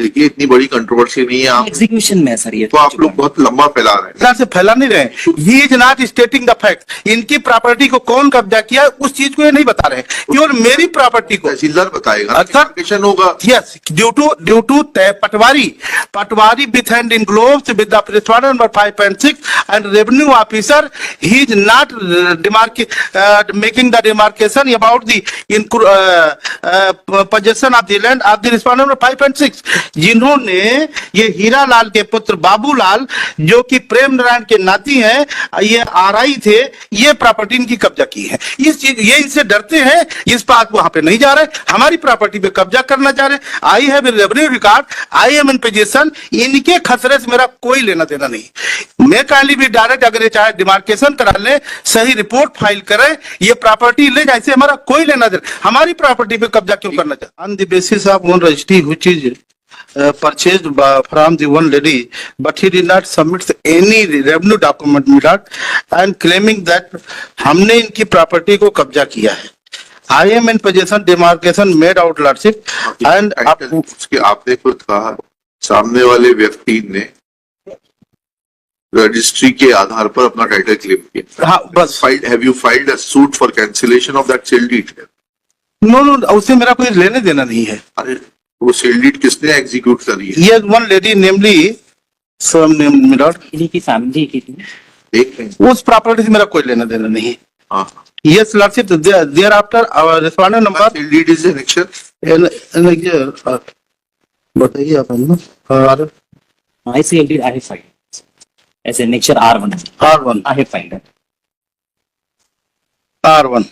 देखिए इतनी बड़ी कंट्रोवर्सी नहीं है, आप एग्जीक्यूशन में है सर ये। तो आप लोग बहुत लंबा फैला रहे हैं। तरह से फैला नहीं रहे। He is not stating the fact. इनकी प्रॉपर्टी को कौन कब्जा किया उस चीज को ये नहीं बता रहे, केवल मेरी प्रॉपर्टी को तहसीलदार बताएगा, अच्छा। डिमार्केशन होगा। Yes, due to Patwari with hand in gloves with the responder number 5 and 6 and revenue officer, he is not making the demarcation about the possession of the land of the responder number 5 and 6, जिन्होंने ये हीरा लाल के पुत्र बाबूलाल जो कि प्रेम नारायण के नाती हैं, ये आरआई थे, ये प्रॉपर्टी इनकी कब्जा की है। इस चीज ये इनसे डरते हैं, इस बात वहां पे नहीं जा रहे, हमारी प्रॉपर्टी पे कब्जा करना चाह रहे। I have revenue record, I am in position, इनके खतरे से मेरा कोई लेना देना नहीं। मैं काइंडली भी डायरेक्ट, अगर ये चाहे डिमार्केशन करा ले, सही रिपोर्ट फाइल करे, ये प्रॉपर्टी ले जाए, इससे हमारा कोई लेना देना। हमारी प्रॉपर्टी पे कब्जा क्यों करना चाहते? On the basis of one registry which is purchased from the one lady, but he did not submit any revenue document and claiming that हमने इनकी प्रॉपर्टी को कब्जा किया है। I am in possession, demarcation made out lordship and उसके आपने खुद कहा सामने वाले व्यक्ति ने रजिस्ट्री के आधार पर अपना टाइटल क्लेम किया। हाँ बस। Have you filed a suit for cancellation of that sale deed? No, उससे मेरा कोई लेने देना नहीं है। अरे वो सेल डीड किसने एग्जीक्यूट करी है? Yes, one lady namely some name milord, इन्हीं की फैमिली की थी। देख रहे हैं। उस प्रॉपर्टी से मेरा कोई लेना देना नहीं है। हाँ। Yes, lordship, thereafter our respondent number sale deed is annexure. बताइए आप ना। और I see I have filed as annexure R1. R1 I have filed it. R1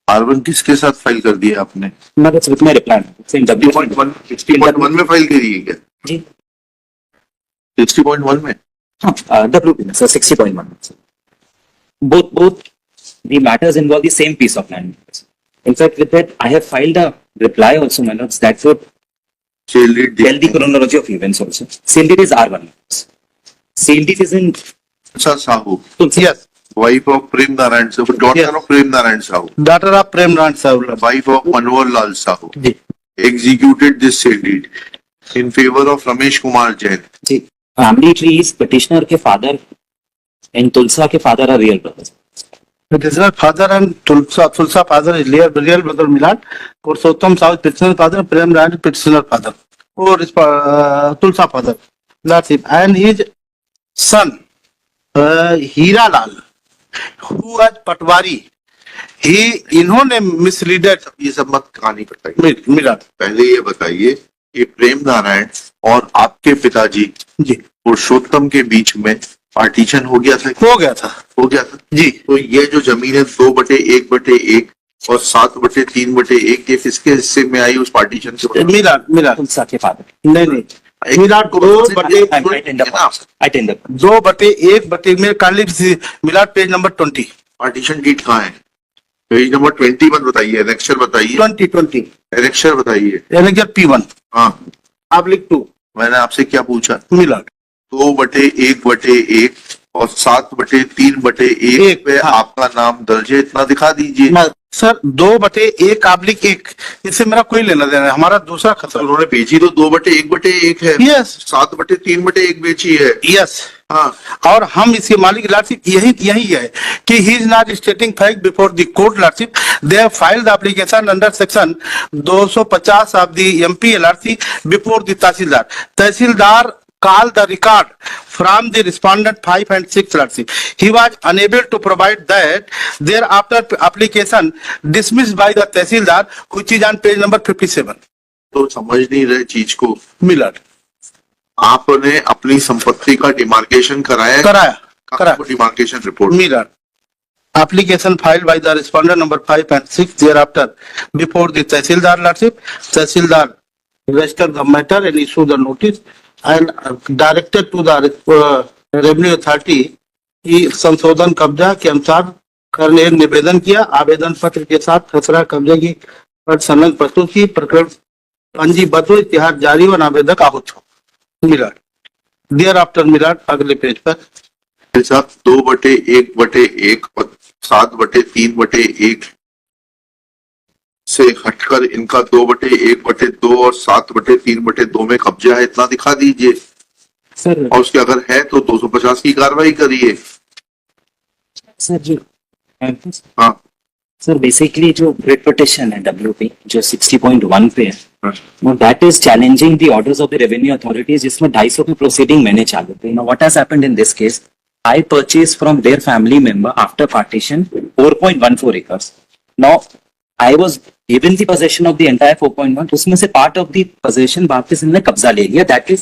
R1 किसके साथ फाइल कर दिया आपने? No, that's with my reply. It's in W. 60.1 में फाइल करी है क्या? जी 60.1 में? हाँ, WP so 60.1. Both the matters involve the same piece of land. In fact, with that, I have filed a reply also, my lords, that would sale deed tell the chronology of events also. Sale deed is R1. Sale deed is in Sahu, Yes, wife of Prem Narayan Sahu, daughter of Prem Narayan Sahu, daughter of Prem Narayan Sahu. Wife of Manohar Lal Sahu, ji executed this sale deed in favor of Ramesh Kumar Jain. जी family tree is petitioner के father and Tulsa के father are real brothers. Petitioner father and Tulsa father is real brother Milan. Purushottam Sahu petitioner father, Prem Narayan petitioner father, or Tulsa father. That's it. And his son Hira Lal, who was Patwari, इन्होंने मिसलीडेड। ये सब मत कहानी बताइए, मिला पहले ये बताइए कि प्रेम नारायण और आपके पिताजी जी पुरुषोत्तम के बीच में पार्टीशन हो गया था? हो गया था। हो गया था जी। तो ये जो जमीन है 2/1/1 और 7/3/1, ये किसके हिस्से में आई उस पार्टीशन से? मिला Tulsa के father. नहीं मिलाट को 2/1 में काली मिलाट पेज नंबर 20 पार्टीशन डीड कहाँ है? पेज नंबर 20 मत बताइए, एनेक्शर बताइए। 20 एनेक्शर बताइए। एनेक्शर P1 हाँ, ऑब्लिक 2 मैंने आपसे क्या पूछा? मिलाट 2/1/1 और 7/3/1 पे हाँ। आपका नाम दर्ज है, इतना दिखा दीजिए। सर 2/1/1 इससे मेरा कोई लेना देना है, हमारा दूसरा खतरा। उन्होंने बेची तो 2/1/1 है। यस 7/3/1 बेची है। यस हाँ, और हम इसके मालिक लॉर्डशिप यही है कि he is not स्टेटिंग fact before the court lordship. They have filed the application under section 250 of the MP LRC before the tehsildar. Tehsildar call the record from the respondent 5 and 6 lordship. He was unable to provide that. Thereafter application dismissed by the tehsildar which is on page number 57. तो समझ नहीं रहे चीज को। Miller आपने अपनी संपत्ति का डिमार्केशन कराया? कराया demarcation report Miller application filed by the respondent number 5 and 6 thereafter before the tehsildar lordship. Tehsildar registered the matter and issued the notice and directed to the revenue authority की संशोधन कब्जा के अनुसार करने निवेदन किया। आवेदन पत्र के साथ खसरा कब्जे की संलग्न प्रस्तुत की, प्रकरण पंजीबद्ध इतिहास जारी और आवेदक आहूत हो। मिलाट देयर आफ्टर मिलाट अगले पेज पर 2/1/1 और 7/3/1 से हटकर इनका 2/1/2 और 7/3/2 में कब्जा है, इतना दिखा दीजिए। सर और उसके अगर है तो 250 की कार्रवाई करिए। सर जो हाँ सर बेसिकली जो रिट पिटिशन है WP जो 60.1 पे है हाँ। वो that is challenging the orders of the revenue authorities, जिसमें 250 की प्रोसीडिंग मैंने चालू की। Now what has happened in this case, I purchased from their family member after partition 4.14 acres. Now I was given the possession of the entire 4.1, उसमें से part of the possession वापस इन्होंने कब्जा ले लिया, that is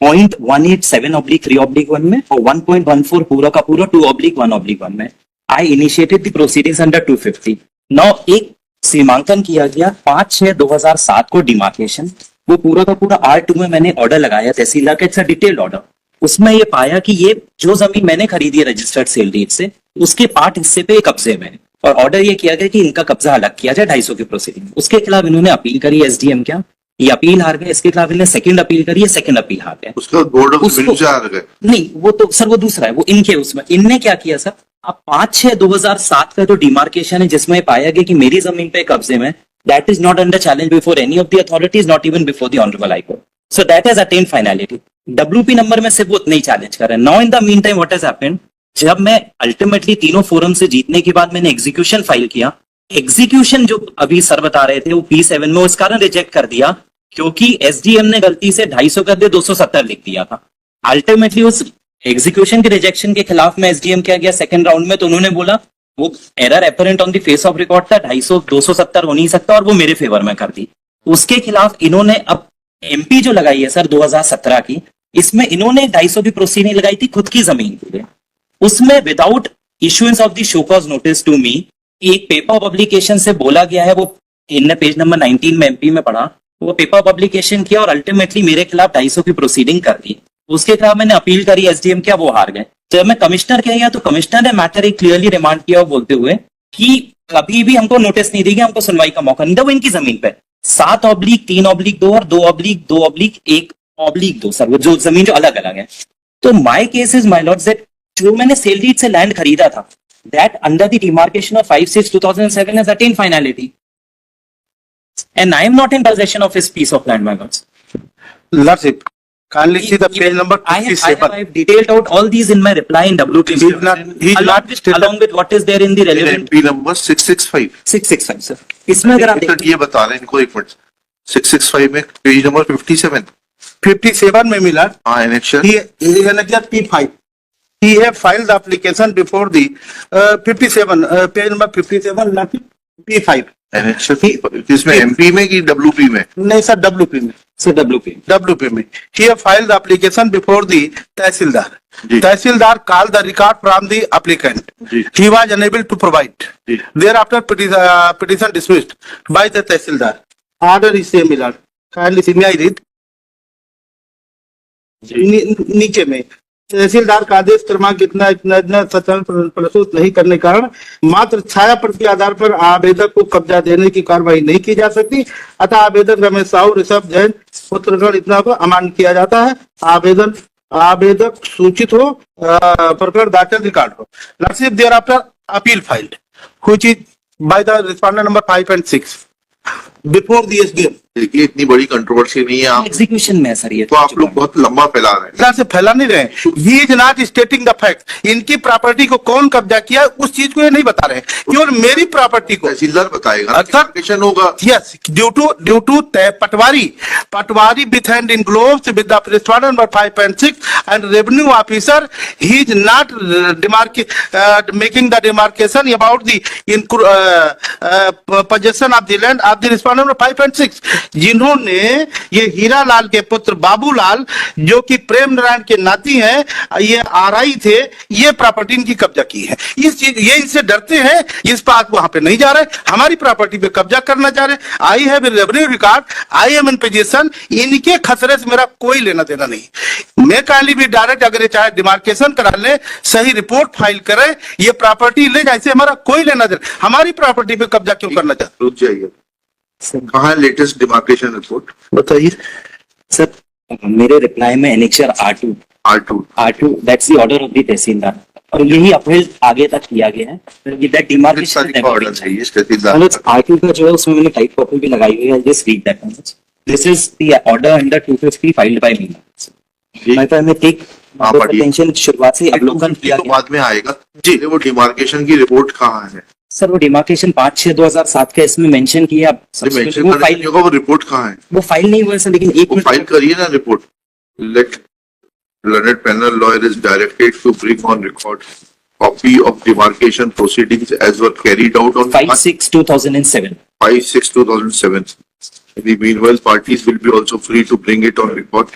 0.187/3/1 में और 1.14 पूरा का पूरा 2/1/1 में। I initiated the proceedings under 250. Now एक सीमांकन किया गया 5/6/2007 को डिमार्केशन, वो पूरा का पूरा R2 में मैंने ऑर्डर लगाया तहसीलदार का, इट्स अ डिटेल्ड ऑर्डर। उसमें ये पाया कि ये जो जमीन मैंने खरीदी है रजिस्टर्ड सेल डीड से, उसके पार्ट हिस्से पे कब्जे में है और ऑर्डर ये किया गया कि इनका कब्जा अलग किया जाए 250 की प्रोसीडिंग। उसके खिलाफ इन्होंने अपील करी SDM क्या, ये अपील हार गए। इसके खिलाफ इन्होंने सेकंड अपील करी है, सेकंड अपील हार गए। उसका बोर्ड ऑफ उसको- रिव्यू से हार गए। नहीं वो तो सर वो दूसरा है, वो इनके उसमें इनने क्या किया सर, अब 5/6/2007 का जो डिमार्केशन है जिसमें पाया गया कि मेरी जमीन पे कब्जे में, that is not under challenge before any of the authorities, not even before the honourable high court, so that has attend finality. WP number में से वो नहीं चैलेंज कर रहे हैं। Now in the mean time what has happened, जब मैं ultimately तीनों फोरम से जीतने के बाद मैंने एग्जीक्यूशन फाइल किया, एग्जीक्यूशन जो अभी सर बता रहे थे वो P7 में उस कारण रिजेक्ट कर दिया क्योंकि SDM ने गलती से 250 कर दिया, 270 लिख दिया था। अल्टीमेटली उस एग्जीक्यूशन के रिजेक्शन के खिलाफ में SDM क्या गया सेकंड राउंड में, तो उन्होंने बोला वो error apparent on the face of record था, 250 270 हो नहीं सकता और वो मेरे फेवर में कर दी। उसके खिलाफ इन्होंने अब MP जो लगाई है सर 2017 की, इसमें इन्होंने 250 की प्रोसीडिंग लगाई थी खुद की जमीन के लिए, उसमें without issuance of the show cause notice to me एक पेपर पब्लिकेशन से बोला गया है, वो इनने पेज नंबर 19 में MP में पढ़ा, वो पेपर पब्लिकेशन किया और अल्टीमेटली मेरे खिलाफ 250 की प्रोसीडिंग कर दी। उसके खिलाफ मैंने अपील करी SDM क्या, वो हार गए। जब मैं कमिश्नर के गया तो कमिश्नर ने मैटर एक क्लियरली रिमांड किया बोलते हुए कि कभी भी हमको नोटिस नहीं देगी, हमको सुनवाई का मौका नहीं था। वो इनकी जमीन पे 7/3/2 और 2/2/1/2 सर, वो जो जमीन जो अलग अलग है। तो my case is my Lord's that जो मैंने सेल डीड से लैंड खरीदा था, that under the demarcation of 5/6/2007 has attend finality and I am not in possession of his piece of land, my lords. Lordship, kindly see the page number I have 57. detailed out all these in my reply in WP, He is not stated- along with what is there in the relevant MP number 665। 665 sir. इसमें अगर आप ये बता रहे हैं इनको, एक minute, 665 में पेज नंबर 57। 57 में मिला। हाँ annexation He is annexure P5. He have filed the application before the 57 page number 57 Lordship, P5. Annexation किसमें, MP में कि WP में? नहीं सर WP में। सर WP WP में he have filed the application before the Tehsildar. जी। Tehsildar called the record from the applicant. जी। He was unable to provide. जी। Thereafter petition dismissed by the Tehsildar. Order is same Lord. Kindly see, may I read? नीचे में तहसीलदार का आदेश क्रमांक इतना इतना इतना सत्यापन प्रस्तुत नहीं करने के कारण मात्र छाया प्रति के आधार पर आवेदक को कब्जा देने की कार्रवाई नहीं की जा सकती, अतः आवेदक रमेश साहू ऋषभ जैन पुत्रगण इतना को अमान्य किया जाता है। आवेदक सूचित हो, प्रकरण दाखिल रिकॉर्ड हो। Lordship thereafter appeal filed which is by the respondent number 5 and 6 before the SDM। देखिए इतनी बड़ी कंट्रोवर्सी नहीं है, आप एग्जीक्यूशन में है सर ये तो आप लोग बहुत लंबा फैला रहे हैं। तरह से फैला नहीं रहे। He is not stating the fact. इनकी प्रॉपर्टी को कौन कब्जा किया उस चीज को ये नहीं बता रहे, केवल मेरी प्रॉपर्टी को। तहसीलदार बताएगा ना, अच्छा। डिमार्केशन होगा। Yes, due to Patwari with hand in gloves with the respondent number 5 and 6 and revenue officer, he is not making the demarcation about the possession of the land of the respondent number 5 and 6, जिन्होंने ये हीरा लाल के पुत्र बाबूलाल जो कि प्रेम नारायण के नाती हैं, ये RI थे, ये प्रॉपर्टी इनकी कब्जा की है। इस चीज ये इनसे डरते हैं, इस बात वहां पे नहीं जा रहे, हमारी प्रॉपर्टी पे कब्जा करना चाह रहे। I have revenue record, I am in position, इनके खतरे से मेरा कोई लेना देना नहीं। मैं काइंडली भी डायरेक्ट अगर ये चाहे डिमार्केशन करा ले, सही रिपोर्ट फाइल करे, ये प्रॉपर्टी ले जाए, इससे हमारा कोई लेना देना। हमारी प्रॉपर्टी पे कब्जा क्यों करना चाहते? रुक जाइए, कहाँ है लेटेस्ट डिमार्केशन रिपोर्ट बताइए। सर मेरे रिप्लाई में annexure R2 R2 that's the order of the tehsildar और यही अपील आगे तक किया गया है दैट किस डिमार्केशन तारीख का ऑर्डर है ये तहसीलदार मतलब आर्टिकल का जो है उसमें मैंने टाइप कॉपी भी लगाई हुई है just read that this is the order under 250 filed by me मैं तो मैं टेक हाँ, पढ़िए। अटेंशन शुरुआत से अवलोकन किया तो गया बाद में आएगा जी वो डिमार्केशन की रिपोर्ट कहाँ है सर वो डिमार्केशन 5/6/2007 का इसमें मेंशन किया आप मेंशन वो करने फाइल होगा, वो रिपोर्ट कहाँ है वो फाइल नहीं हुआ है सर लेकिन एक वो मिनट फाइल करिए ना report late learned panel lawyer is directed to bring on record copy of demarcation proceedings as were carried out on 5/6/2007 5/6/2007. The meanwhile parties will be also free to bring it on record